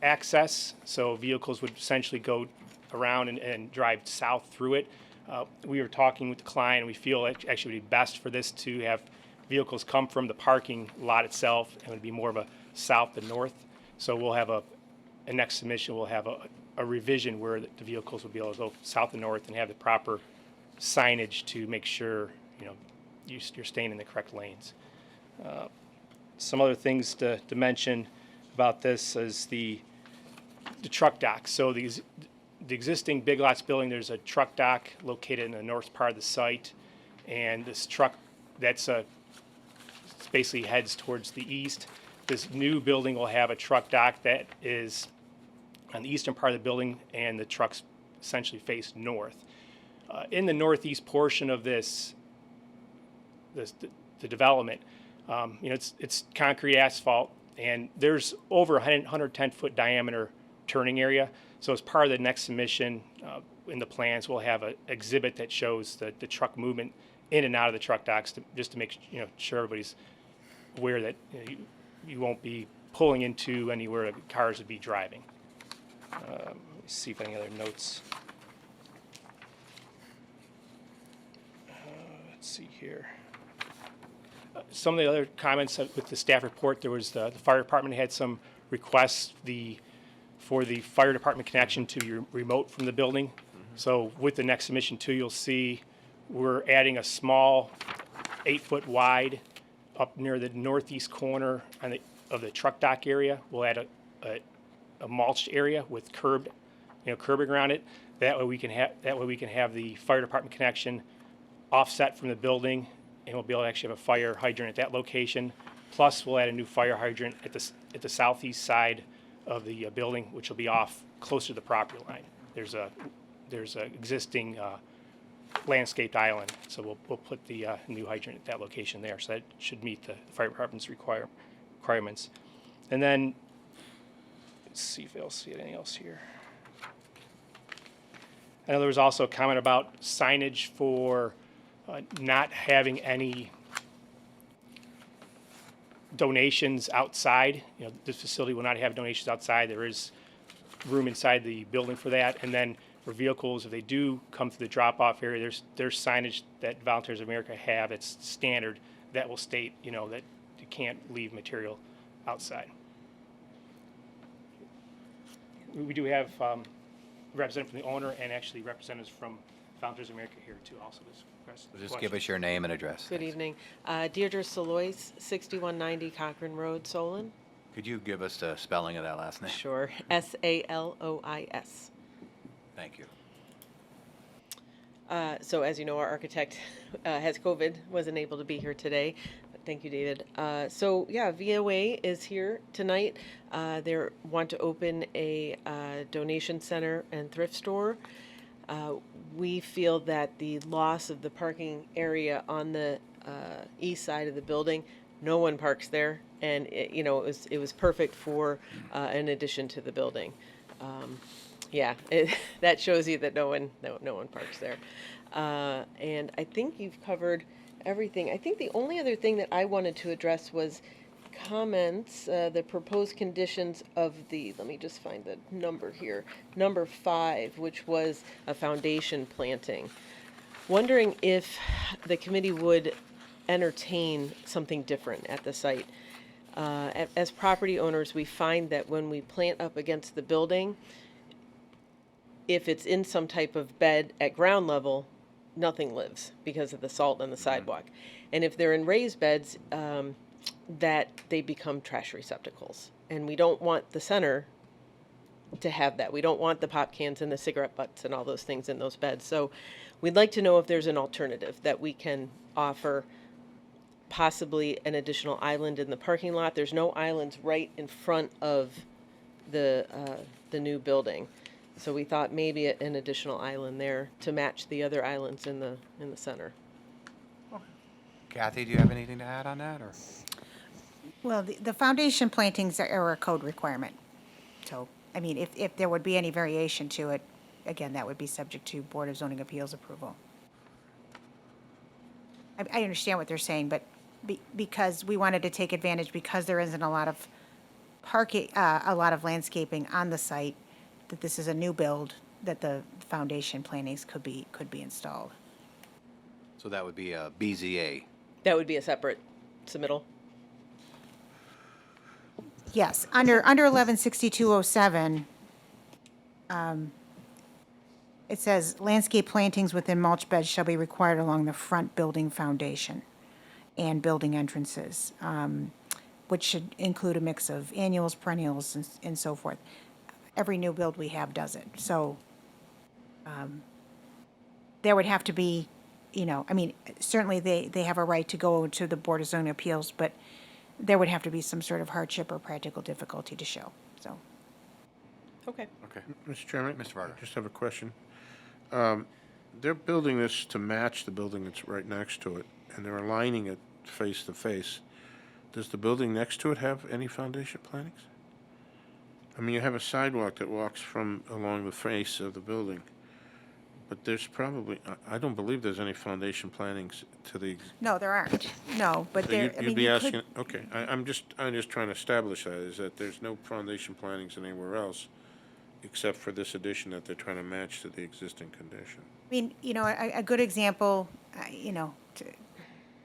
access, so vehicles would essentially go around and drive south through it. We were talking with the client, and we feel it actually would be best for this to have vehicles come from the parking lot itself, and it would be more of a south to north. So we'll have a next submission, we'll have a revision where the vehicles will be able to go south and north and have the proper signage to make sure you're staying in the correct lanes. Some other things to mention about this is the truck dock. So the existing Big Lots building, there's a truck dock located in the north part of the site, and this truck basically heads towards the east. This new building will have a truck dock that is on the eastern part of the building, and the trucks essentially face north. In the northeast portion of the development, it's concrete asphalt, and there's over 110-foot diameter turning area. So as part of the next submission in the plans, we'll have an exhibit that shows the truck movement in and out of the truck docks, just to make sure everybody's aware that you won't be pulling into anywhere the cars would be driving. Let me see if any other notes. Let's see here. Some of the other comments with the staff report, there was the fire department had some requests for the fire department connection to your remote from the building. Mm-hmm. So with the next submission too, you'll see we're adding a small 8-foot wide up near the northeast corner of the truck dock area. We'll add a mulched area with curbing around it. That way we can have the fire department connection offset from the building, and we'll be able to actually have a fire hydrant at that location. Plus, we'll add a new fire hydrant at the southeast side of the building, which will be off closer to the property line. There's a existing landscaped island, so we'll put the new hydrant at that location there. So that should meet the fire department's requirements. And then let's see if I'll see anything else here. I know there was also a comment about signage for not having any donations outside. This facility will not have donations outside. There is room inside the building for that. And then for vehicles, if they do come to the drop-off area, there's signage that Volunteers of America have. It's standard that will state, that you can't leave material outside. We do have representative from the owner and actually representatives from Volunteers of America here too. Also, Just give us your name and address. Good evening. Deirdre Salois, 6190 Cochrane Road, Solon. Could you give us the spelling of that last name? Sure. Salois. Thank you. So as you know, our architect has COVID, wasn't able to be here today. But thank you, David. So yeah, VOA is here tonight. They want to open a donation center and thrift store. We feel that the loss of the parking area on the east side of the building, no one parks there, and it was perfect for an addition to the building. Yeah, that shows you that no one parks there. And I think you've covered everything. I think the only other thing that I wanted to address was comments, the proposed conditions of let me just find the number here, number 5, which was a foundation planting. Wondering if the committee would entertain something different at the site. As property owners, we find that when we plant up against the building, if it's in some type of bed at ground level, nothing lives because of the salt on the sidewalk. And if they're in raised beds, that they become trash receptacles. And we don't want the center to have that. We don't want the pop cans and the cigarette butts and all those things in those beds. So we'd like to know if there's an alternative that we can offer, possibly an additional island in the parking lot. There's no islands right in front of the new building. So we thought maybe an additional island there to match the other islands in the center. Kathy, do you have anything to add on that, or? Well, the foundation plantings are a code requirement. So, I mean, if there would be any variation to it, again, that would be subject to Board of Zoning Appeals approval. I understand what they're saying, but because we wanted to take advantage, because there isn't a lot of parking, a lot of landscaping on the site, that this is a new build, that the foundation plantings could be installed. So that would be a BZA. That would be a separate submittal. Yes, under 116207, it says landscape plantings within mulch beds shall be required along the front building foundation and building entrances, which should include a mix of annuals, perennials, and so forth. Every new build we have does it. So there would have to be, I mean, certainly they have a right to go to the Board of Zoning Appeals, but there would have to be some sort of hardship or practical difficulty to show, so. Okay. Okay. Mr. Chairman? Mr. Varga. I just have a question. They're building this to match the building that's right next to it, and they're aligning it face to face. Does the building next to it have any foundation plantings? I mean, you have a sidewalk that walks along the face of the building, but there's probably, I don't believe there's any foundation plantings to the. No, there aren't. No, but So there, you'd be asking, okay, I'm just trying to establish that, is that there's no foundation plantings anywhere else except for this addition that they're trying to match to the existing condition. I mean, a good example,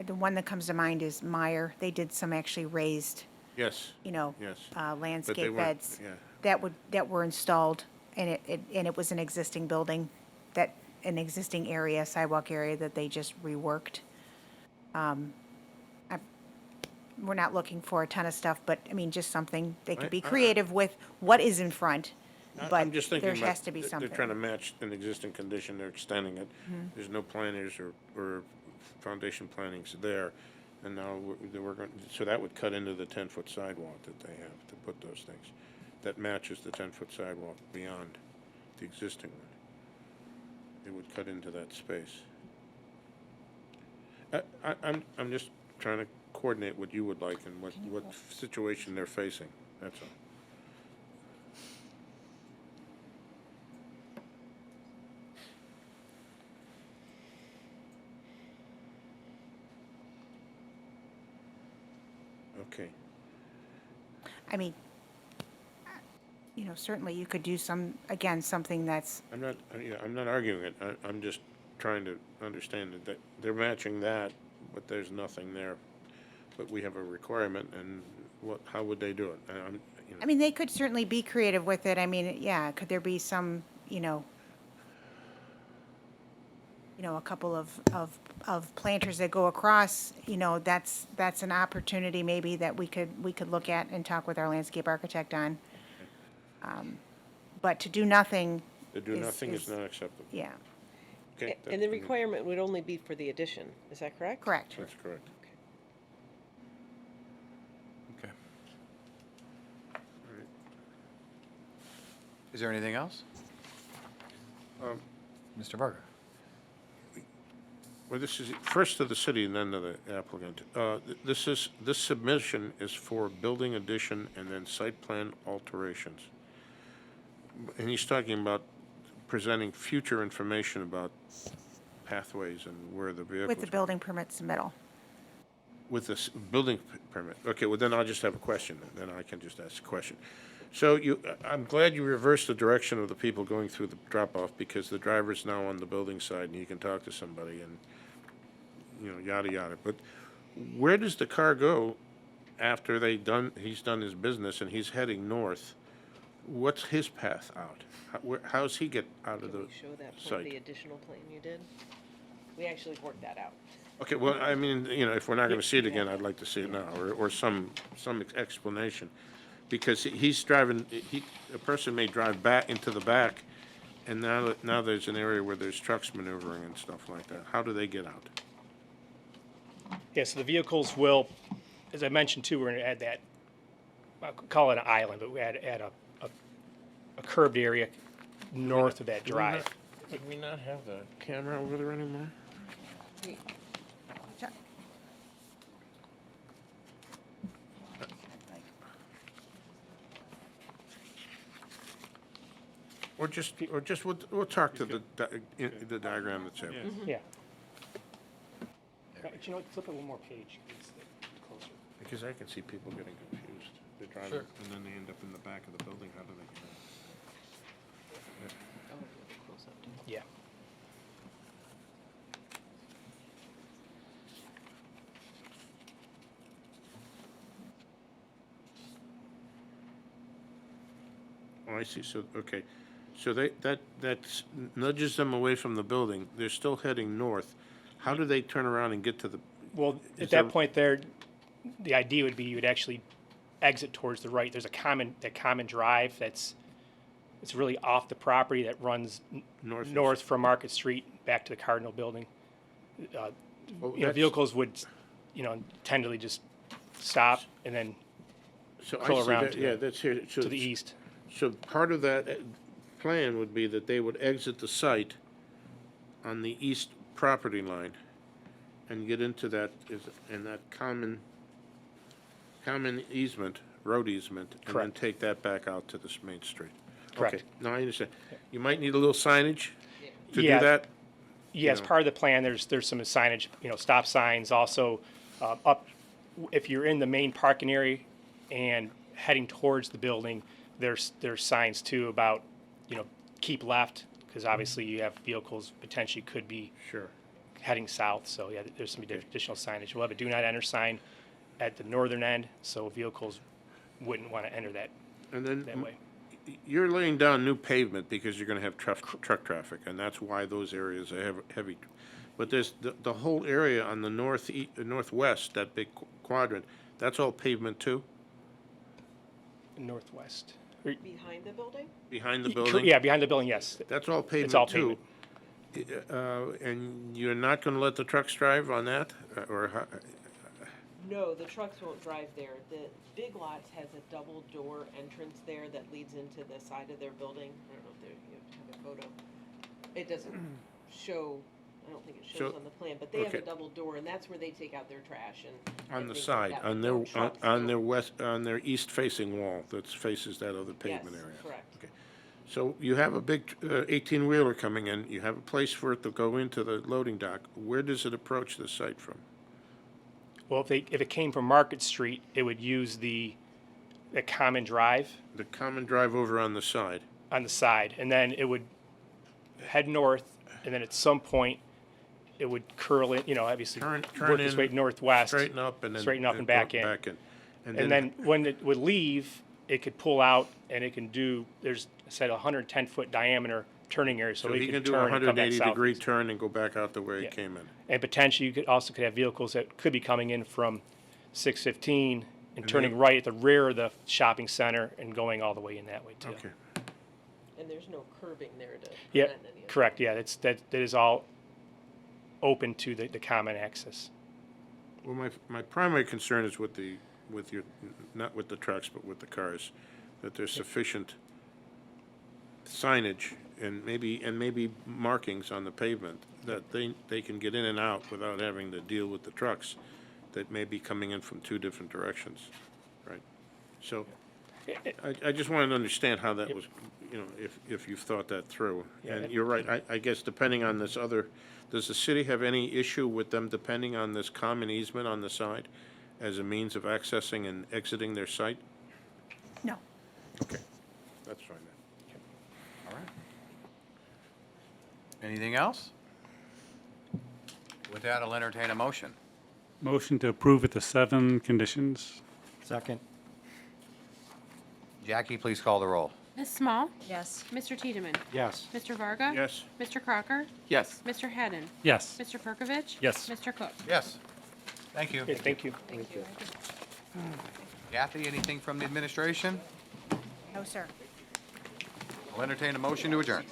the one that comes to mind is Meyer. They did some actually raised, Yes. Yes. But they landscape weren't- beds yeah. that were installed, and it was an existing building, an existing area, sidewalk area that they just reworked. We're not looking for a ton of stuff, but I mean, just something, they could be creative with what is in front, but I'm just thinking there about has to be they're something. trying to match an existing condition, they're extending it. There's no planters or foundation plantings there. And now we're going, so that would cut into the 10-foot sidewalk that they have to put those things. That matches the 10-foot sidewalk beyond the existing one. It would cut into that space. I'm just trying to coordinate what you would like and what situation they're facing, that's all. Okay. I mean, certainly you could do something that's, I'm not arguing it. I'm just trying to understand that they're matching that, but there's nothing there. But we have a requirement, and how would they do it? I mean, they could certainly be creative with it. I mean, yeah, could there be some, a couple of planters that go across, that's an opportunity maybe that we could look at and talk with our landscape architect on. But to do nothing. To do nothing is not acceptable. Yeah. Okay. And the requirement would only be for the addition, is that correct? Correct. That's correct. Okay. Is there anything else? Mr. Varga? Well, this is first to the city and then to the applicant. This submission is for building addition and then site plan alterations. And he's talking about presenting future information about pathways and where the vehicles. With the building permit submittal. With this building permit. Okay, well, then I'll just have a question, then I can just ask a question. So I'm glad you reversed the direction of the people going through the drop-off, because the driver's now on the building side and he can talk to somebody and, yada, yada. But where does the car go after he's done his business and he's heading north? What's his path out? How's he get out of Can the we show that plan, the site? additional plan you did? We actually worked that out. Okay, well, I mean, if we're not gonna see it again, I'd like to see it now, or some explanation. Because he's driving, a person may drive back into the back, and now there's an area where there's trucks maneuvering and stuff like that. How do they get out? Yeah, so the vehicles will, as I mentioned too, we're going to add that, I'll call it an island, but we add a curved area north of that drive. Did we not have the camera over there anymore? Or just we'll talk to the diagram that's there. Yeah. But flip it one more page. It's closer. Because I can see people getting confused. They're driving, Sure. and then they end up in the back of the building. How do they get out? Yeah. Oh, I see. So, okay. So that nudges them away from the building. They're still heading north. How do they turn around and get to the? Well, is at that there- point there, the idea would be you would actually exit towards the right. There's a common drive it's really off the property that runs north from Market Street back to the Cardinal Building. Vehicles would, tentatively just stop and then So I curl see around that, yeah, that's here. So to the east. So part of that plan would be that they would exit the site on the east property line and get into that, in that common easement, road easement, and then Correct. take that back out to this main street. Correct. Okay, now I understand. You might need a little signage to do Yeah. that? Yeah, as part of the plan, there's some signage, stop signs, also up, if you're in the main parking area and heading towards the building, there's signs too about, keep left, because obviously you have vehicles potentially could be Sure. heading south, so yeah, there's some additional signage. We'll have a do not enter sign at the northern end, so vehicles wouldn't want to enter that And then that way. you're laying down new pavement because you're gonna have truck traffic, and that's why those areas are heavy. But there's the whole area on the northwest, that big quadrant, that's all pavement too? Northwest. Behind the building? Behind the building? Yeah, behind the building, yes. That's all It's all pavement too? And you're not gonna let the trucks drive on that, or how? No, the trucks won't drive there. The Big Lots has a double door entrance there that leads into the side of their building. I don't know if you have a photo. It doesn't show, I don't think it shows So- on the plan, but they have a okay. double door, and that's where they take out their trash and. On and the things like side, that. on No their, trucks on their go- west, on their east-facing wall that faces that other pavement Yes, area? correct. Okay. So you have a big 18-wheeler coming in, you have a place for it to go into the loading dock. Where does it approach the site from? Well, if it came from Market Street, it would use the common drive The common drive over on the side. on the side, and then it would head north, and then at some point, it would curl in, obviously Turn work its in, way northwest. straighten up and then. Straighten up and back in. Back in. And then when it would leave, it could pull out and it can do, there's, I said, 110-foot diameter turning area, so So it he could can do a turn and come back 180-degree south. turn and go back out the way Yeah. it came in. And potentially, you could have vehicles that could be coming in from 615 and turning then- right at the rear of the shopping center and going all the way in that way too. Okay. And there's no curbing there to Yeah, prevent any of correct, yeah, that is all open to the common access. Well, my primary concern is with your, not with the trucks, but with the cars, that there's sufficient signage and maybe markings on the pavement that they can get in and out without having to deal with the trucks that may be coming in from two different directions, right? So, I just wanted to understand how that was, if you've thought that through. And you're right, I guess depending on this other, does the city have any issue with them depending on this common easement on the side as a means of accessing and exiting their site? No. Okay, that's fine then. All right. Anything else? With that, I'll entertain a motion. Motion to approve with the 7 conditions. Second. Jackie, please call the roll. Ms. Small? Yes. Mr. Tiedemann? Yes. Mr. Varga? Yes. Mr. Crocker? Yes. Mr. Hadden? Yes. Mr. Perkovich? Yes. Mr. Cook? Yes. Thank you. Okay, thank you. Kathy, anything from the administration? No, sir. I'll entertain a motion to adjourn.